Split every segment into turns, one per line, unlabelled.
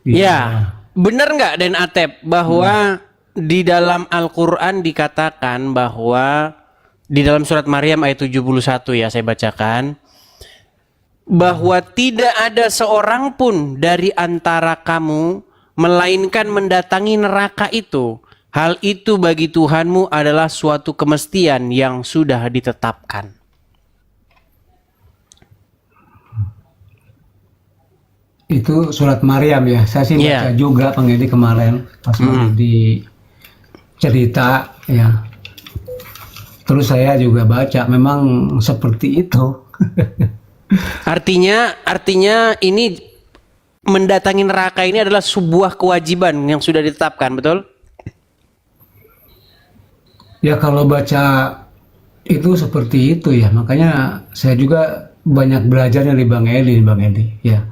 Ya,
Iya.
benar nggak Den Atep bahwa di dalam Al-Quran dikatakan bahwa di dalam surat Maryam ayat 71 ya saya bacakan, bahwa tidak ada seorang pun dari antara kamu melainkan mendatangi neraka itu. Hal itu bagi Tuhanmu adalah suatu kemestian yang sudah ditetapkan.
Itu surat Maryam ya. Saya sih baca
Iya.
juga Bang Edi kemarin pas di cerita ya. Terus saya juga baca memang seperti itu.
Artinya ini mendatangi neraka ini adalah sebuah kewajiban yang sudah ditetapkan, betul?
Ya kalau baca itu seperti itu ya. Makanya saya juga banyak belajar dari Bang Edi ya.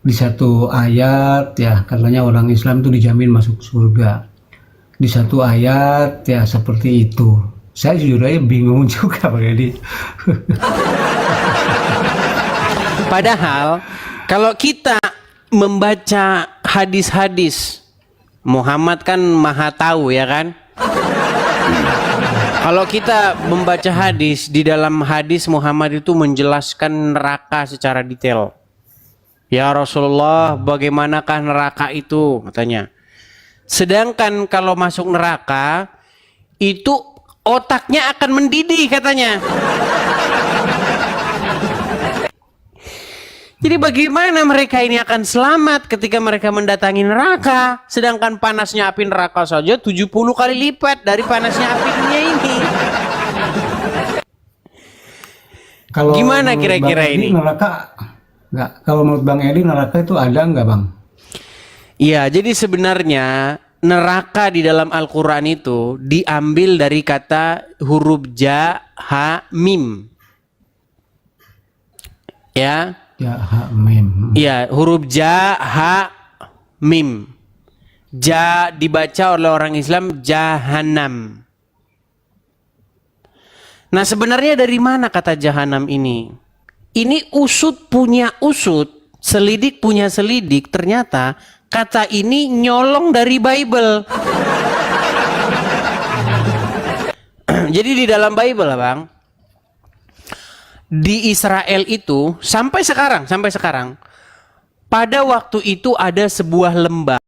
Di satu ayat ya katanya orang Islam itu dijamin masuk surga. Di satu ayat ya seperti itu. Saya jujur aja bingung juga Bang Edi.
Padahal kalau kita membaca hadis-hadis, Muhammad kan maha tahu ya kan? Kalau kita membaca hadis, di dalam hadis Muhammad itu menjelaskan neraka secara detail. Ya Rasulullah, bagaimanakah neraka itu? Katanya. Sedangkan kalau masuk neraka, itu otaknya akan mendidih katanya. Jadi bagaimana mereka ini akan selamat ketika mereka mendatangi neraka? Sedangkan panasnya api neraka saja 70 kali lipat dari panasnya api dunia ini.
Kalau
Gimana
menurut
kira-kira
Bang Edi,
ini?
neraka nggak? Kalau menurut Bang Edi neraka itu ada nggak Bang?
Iya, jadi sebenarnya neraka di dalam Al-Quran itu diambil dari kata huruf ja, ha, mim. Ya,
Ya, ha, mem.
iya, huruf ja, ha, mim. Ja dibaca oleh orang Islam jahanam. Nah, sebenarnya dari mana kata jahanam ini? Ini usut punya usut, selidik punya selidik, ternyata kata ini nyolong dari Bible. Jadi di dalam Bible, Bang, di Israel itu sampai sekarang, pada waktu itu ada sebuah lembah.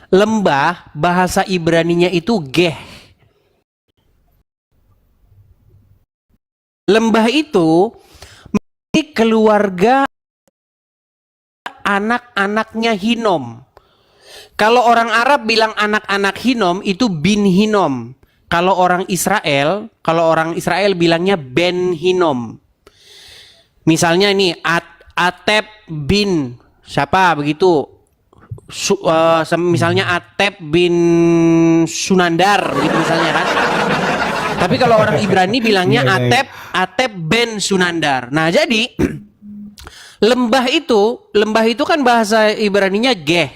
Lembah bahasa Ibraninya itu Geh. Lembah itu milik keluarga anak-anaknya Hinom. Kalau orang Arab bilang anak-anak Hinom itu bin Hinom. Kalau orang Israel bilangnya ben Hinom. Misalnya ini Atep bin siapa begitu? Misalnya Atep bin Sunandar gitu misalnya kan. Tapi kalau orang Ibrani bilangnya
Iya, iya.
Atep ben Sunandar. Nah, jadi lembah itu kan bahasa Ibraninya Geh.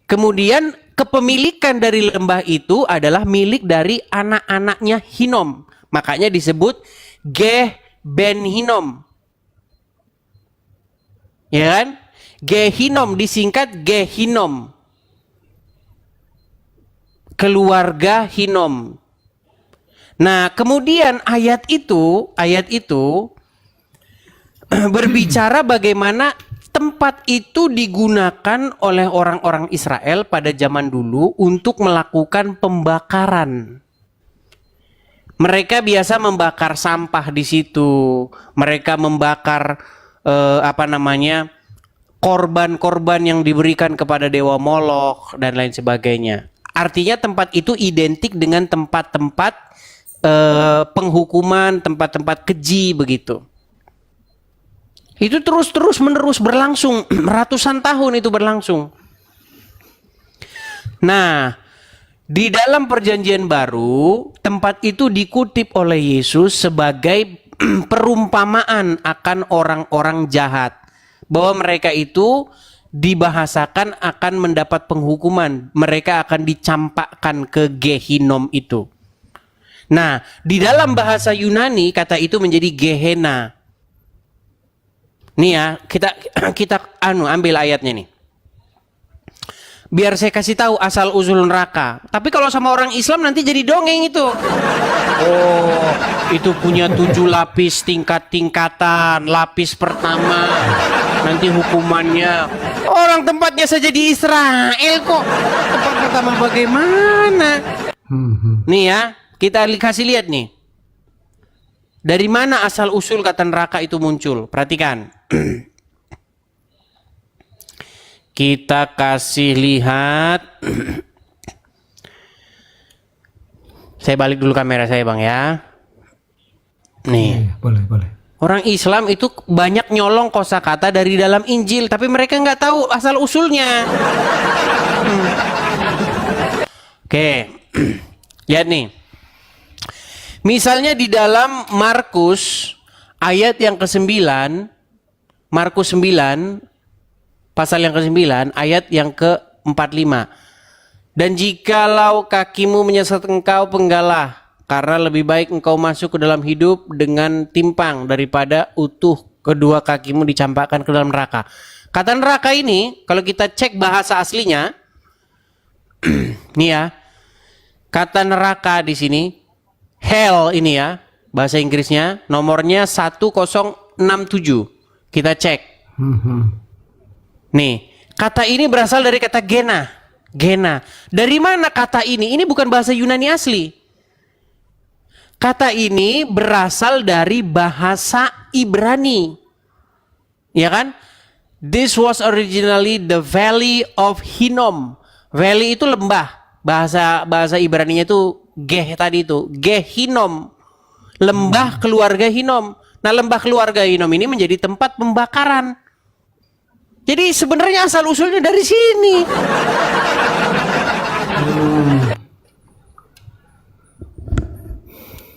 Kemudian kepemilikan dari lembah itu adalah milik dari anak-anaknya Hinom. Makanya disebut Geh ben Hinom. Ya kan? Gehinom disingkat Gehinom. Keluarga Hinom. Nah, kemudian ayat itu berbicara bagaimana tempat itu digunakan oleh orang-orang Israel pada zaman dulu untuk melakukan pembakaran. Mereka biasa membakar sampah di situ. Mereka membakar korban-korban yang diberikan kepada dewa Molok dan lain sebagainya. Artinya tempat itu identik dengan tempat-tempat penghukuman, tempat-tempat keji begitu. Itu terus menerus berlangsung, ratusan tahun itu berlangsung. Nah, di dalam perjanjian baru, tempat itu dikutip oleh Yesus sebagai perumpamaan akan orang-orang jahat. Bahwa mereka itu dibahasakan akan mendapat penghukuman. Mereka akan dicampakkan ke Gehinom itu. Nah, di dalam bahasa Yunani kata itu menjadi Gehenna. Nih ya, kita ambil ayatnya nih. Biar saya kasih tahu asal usul neraka. Tapi kalau sama orang Islam nanti jadi dongeng itu. Oh, itu punya 7 lapis tingkat-tingkatan. Lapis pertama nanti hukumannya orang tempatnya saja di Israel kok. Tempat pertama bagaimana? Nih ya, kita kasih lihat nih. Dari mana asal usul kata neraka itu muncul? Perhatikan. Kita kasih lihat. Saya balik dulu kamera saya bang ya. Nih.
Boleh.
Orang Islam itu banyak nyolong kosakata dari dalam Injil, tapi mereka nggak tahu asal usulnya. Oke, lihat nih. Misalnya di dalam Markus ayat yang ke-9, Markus 9 pasal yang ke-9 ayat yang ke-45. Dan jikalau kakimu menyesat engkau, penggalah, karena lebih baik engkau masuk ke dalam hidup dengan timpang daripada utuh kedua kakimu dicampakkan ke dalam neraka. Kata neraka ini kalau kita cek bahasa aslinya nih ya. Kata neraka di sini hell ini ya, bahasa Inggrisnya nomornya 1067. Kita cek. Nih, kata ini berasal dari kata gena. Gena. Dari mana kata ini? Ini bukan bahasa Yunani asli. Kata ini berasal dari bahasa Ibrani. Ya kan? This was originally the Valley of Hinnom. Valley itu lembah. Bahasa Ibraninya itu geh tadi itu. Geh Hinnom. Lembah keluarga Hinnom. Nah, lembah keluarga Hinnom ini menjadi tempat pembakaran. Jadi sebenarnya asal usulnya dari sini.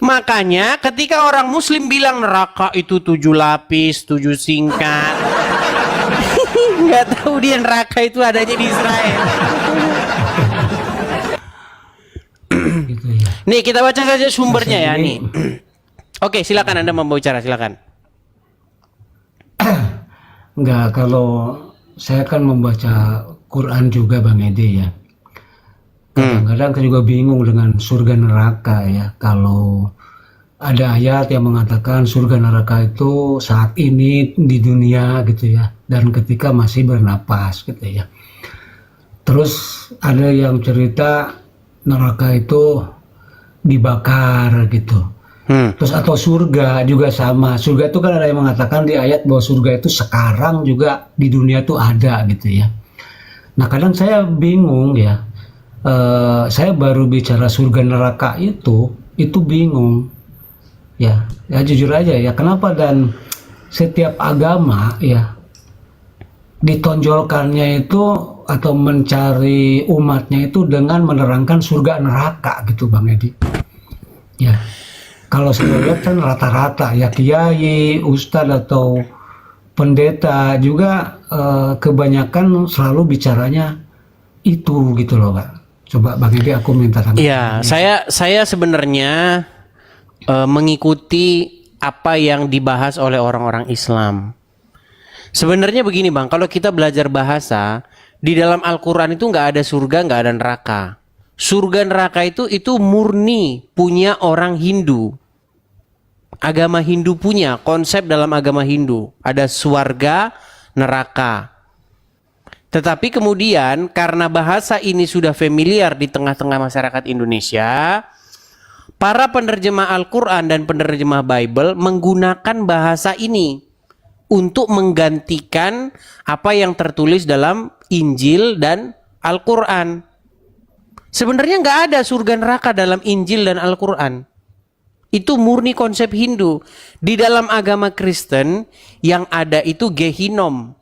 Makanya ketika orang Muslim bilang neraka itu 7 lapis, 7 singkat, nggak tahu dia neraka itu adanya di Israel.
Gitu ya.
Nih kita baca saja sumbernya ya nih. Oke, silakan Anda mau bicara, silakan.
Enggak, kalau saya kan membaca Quran juga Bang Edi ya. Kadang-kadang saya juga bingung dengan surga neraka ya. Kalau ada ayat yang mengatakan surga neraka itu saat ini di dunia gitu ya. Dan ketika masih bernapas gitu ya. Terus ada yang cerita neraka itu dibakar gitu. Terus atau surga juga sama. Surga itu kan ada yang mengatakan di ayat bahwa surga itu sekarang juga di dunia itu ada gitu ya. Nah kadang saya bingung ya. Saya baru bicara surga neraka itu bingung. Ya jujur aja ya. Kenapa dan setiap agama ya ditonjolkannya itu atau mencari umatnya itu dengan menerangkan surga neraka gitu Bang Edi. Ya. Kalau saya lihat kan rata-rata ya kiai, ustadz atau pendeta juga kebanyakan selalu bicaranya itu gitu loh Pak. Coba Bang Edi aku minta tanggapan.
Iya, saya sebenarnya mengikuti apa yang dibahas oleh orang-orang Islam. Sebenarnya begini Bang, kalau kita belajar bahasa di dalam Al-Quran itu nggak ada surga, nggak ada neraka. Surga neraka itu murni punya orang Hindu. Agama Hindu punya konsep dalam agama Hindu. Ada surga, neraka. Tetapi kemudian karena bahasa ini sudah familiar di tengah-tengah masyarakat Indonesia, para penerjemah Al-Quran dan penerjemah Bible menggunakan bahasa ini untuk menggantikan apa yang tertulis dalam Injil dan Al-Quran. Sebenarnya nggak ada surga neraka dalam Injil dan Al-Quran. Itu murni konsep Hindu. Di dalam agama Kristen yang ada itu Gehinom.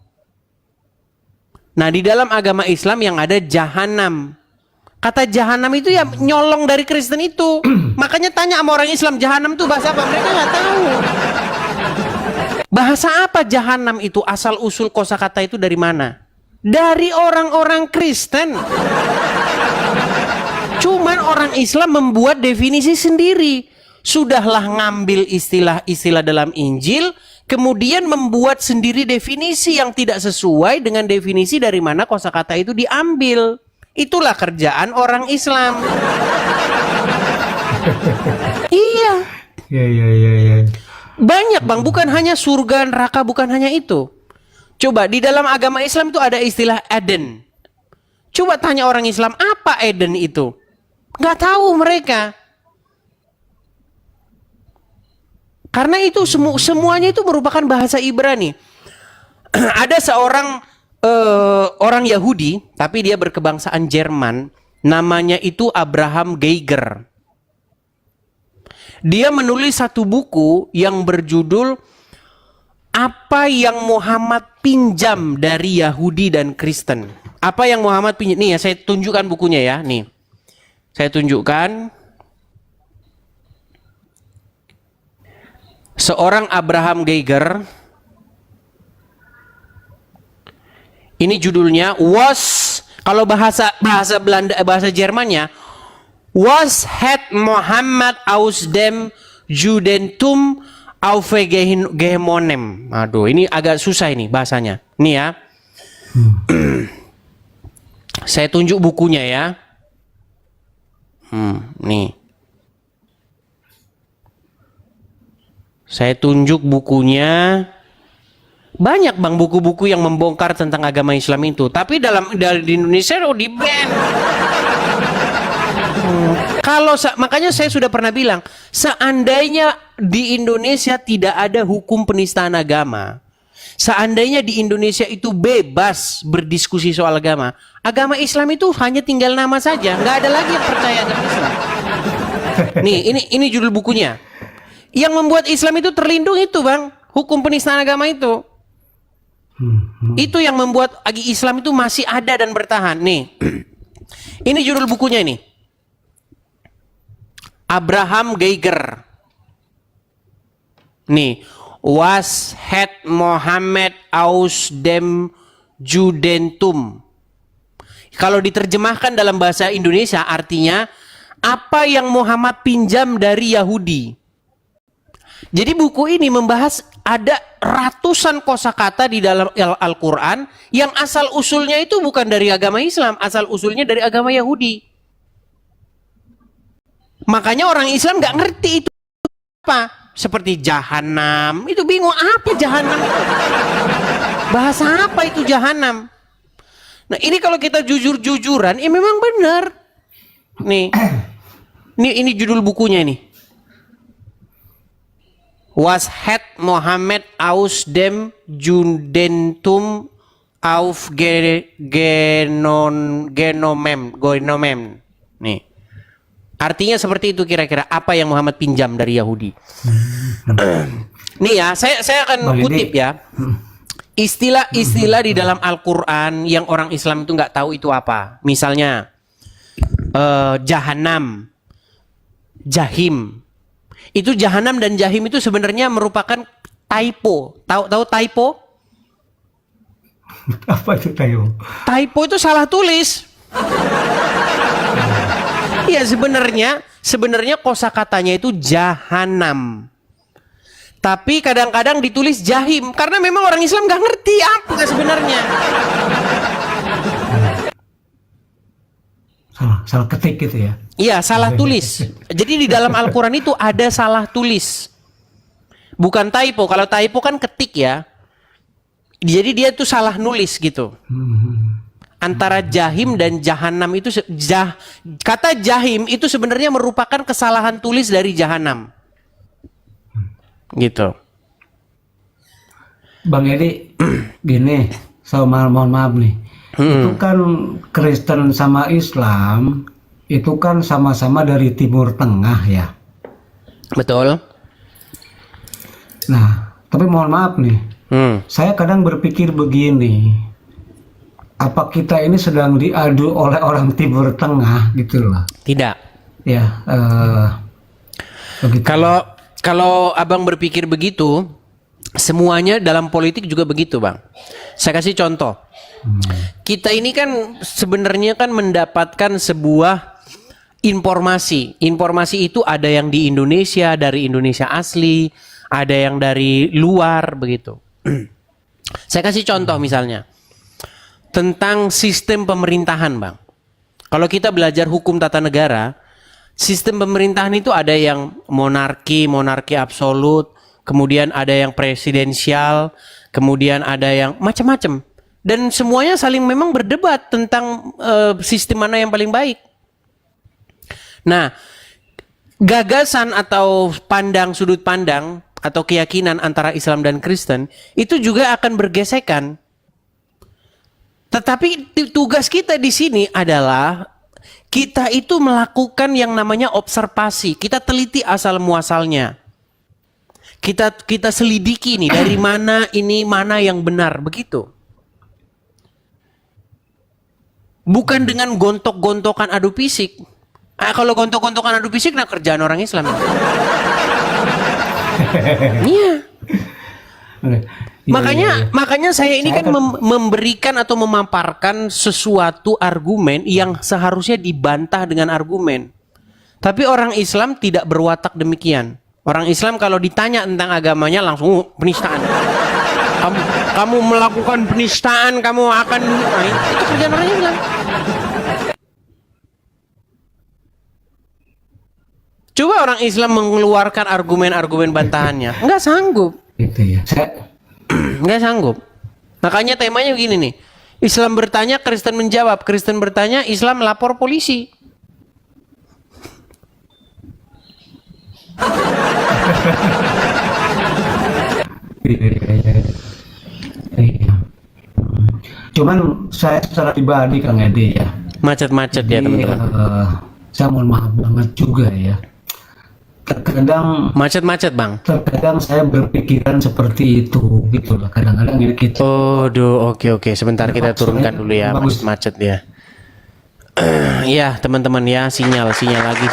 Nah di dalam agama Islam yang ada Jahanam. Kata Jahanam itu ya nyolong dari Kristen itu. Makanya tanya sama orang Islam Jahanam itu bahasa apa? Mereka nggak tahu. Bahasa apa Jahanam itu? Asal usul kosakata itu dari mana? Dari orang-orang Kristen. Cuman orang Islam membuat definisi sendiri. Sudahlah ngambil istilah-istilah dalam Injil, kemudian membuat sendiri definisi yang tidak sesuai dengan definisi dari mana kosakata itu diambil. Itulah kerjaan orang Islam. Iya.
Ya.
Banyak Bang, bukan hanya surga neraka, bukan hanya itu. Coba di dalam agama Islam itu ada istilah Eden. Coba tanya orang Islam, apa Eden itu? Nggak tahu mereka. Karena itu semuanya itu merupakan bahasa Ibrani. Ada seorang orang Yahudi, tapi dia berkebangsaan Jerman. Namanya itu Abraham Geiger. Dia menulis satu buku yang berjudul Apa yang Muhammad pinjam dari Yahudi dan Kristen. Apa yang Muhammad pinjam? Nih ya, saya tunjukkan bukunya ya. Nih, saya tunjukkan. Seorang Abraham Geiger. Ini judulnya was, kalau bahasa Belanda, bahasa Jermannya, was het Muhammad aus dem Judentum aufgenommen. Aduh, ini agak susah ini bahasanya. Nih ya. Saya tunjuk bukunya ya. Nih. Saya tunjuk bukunya. Banyak Bang buku-buku yang membongkar tentang agama Islam itu. Tapi di Indonesia di ban. Makanya saya sudah pernah bilang, seandainya di Indonesia tidak ada hukum penistaan agama, seandainya di Indonesia itu bebas berdiskusi soal agama, agama Islam itu hanya tinggal nama saja, nggak ada lagi yang percaya agama Islam. Nih, ini judul bukunya. Yang membuat Islam itu terlindung itu Bang, hukum penistaan agama itu. Itu yang membuat Islam itu masih ada dan bertahan. Nih, ini judul bukunya ini. Abraham Geiger. Nih, was het Mohammed aus dem Judentum. Kalau diterjemahkan dalam bahasa Indonesia artinya apa yang Muhammad pinjam dari Yahudi. Jadi buku ini membahas ada ratusan kosakata di dalam Al-Quran yang asal usulnya itu bukan dari agama Islam, asal usulnya dari agama Yahudi. Makanya orang Islam nggak ngerti itu apa. Seperti jahanam, itu bingung apa jahanam itu. Bahasa apa itu jahanam? Nah ini kalau kita jujur-jujuran, ya memang benar. Nih, ini judul bukunya ini. Was het Mohammed aus dem Judentum aufgenommen. Nih. Artinya seperti itu kira-kira apa yang Muhammad pinjam dari Yahudi. Nih ya, saya akan kutip ya. Istilah-istilah di dalam Al-Quran yang orang Islam itu nggak tahu itu apa. Misalnya jahanam, jahim. Itu jahanam dan jahim itu sebenarnya merupakan typo. Tahu typo?
Apa itu typo?
Typo itu salah tulis. Iya sebenarnya kosakatanya itu jahanam. Tapi kadang-kadang ditulis jahim karena memang orang Islam nggak ngerti apa sebenarnya.
Salah ketik gitu ya.
Iya, salah tulis. Jadi di dalam Al-Quran itu ada salah tulis. Bukan typo. Kalau typo kan ketik ya. Jadi dia tuh salah nulis gitu. Antara jahim dan jahanam itu kata jahim itu sebenarnya merupakan kesalahan tulis dari jahanam. Gitu.
Bang Edi, gini, mohon maaf nih. Itu kan Kristen sama Islam itu kan sama-sama dari Timur Tengah ya.
Betul.
Nah, tapi mohon maaf nih. Saya kadang berpikir begini. Apa kita ini sedang diadu oleh orang Timur Tengah gitu loh?
Tidak.
Ya. Begitu.
Kalau abang berpikir begitu, semuanya dalam politik juga begitu bang. Saya kasih contoh. Kita ini kan sebenarnya kan mendapatkan sebuah informasi. Informasi itu ada yang di Indonesia, dari Indonesia asli, ada yang dari luar begitu. Saya kasih contoh misalnya tentang sistem pemerintahan, Bang. Kalau kita belajar hukum tata negara, sistem pemerintahan itu ada yang monarki absolut, kemudian ada yang presidensial, kemudian ada yang macam-macam. Dan semuanya saling memang berdebat tentang sistem mana yang paling baik. Nah, gagasan atau sudut pandang atau keyakinan antara Islam dan Kristen itu juga akan bergesekan. Tetapi tugas kita di sini adalah kita itu melakukan yang namanya observasi. Kita teliti asal muasalnya. Kita selidiki nih dari mana yang benar, begitu. Bukan dengan gontok-gontokan adu fisik. Kalau gontok-gontokan adu fisik, nah kerjaan orang Islam. Iya. Makanya saya ini kan memberikan atau memaparkan sesuatu argumen yang seharusnya dibantah dengan argumen. Tapi orang Islam tidak berwatak demikian. Orang Islam kalau ditanya tentang agamanya langsung penistaan. Kamu melakukan penistaan, kamu akan itu kerjaan orang Islam. Coba orang Islam mengeluarkan argumen-argumen bantahannya, nggak sanggup.
Itu ya.
Nggak sanggup. Makanya temanya begini nih. Islam bertanya, Kristen menjawab. Kristen bertanya, Islam lapor polisi.
Cuman saya secara pribadi Kang Edi ya.
Macet-macet ya teman-teman.
Saya mohon maaf banget juga ya. Terkadang
Macet-macet Bang.
Terkadang saya berpikiran seperti itu gitu loh. Kadang-kadang ini kita.
Oh, oke. Sebentar kita turunkan dulu ya macet-macet ya. Iya teman-teman ya, sinyal lagi.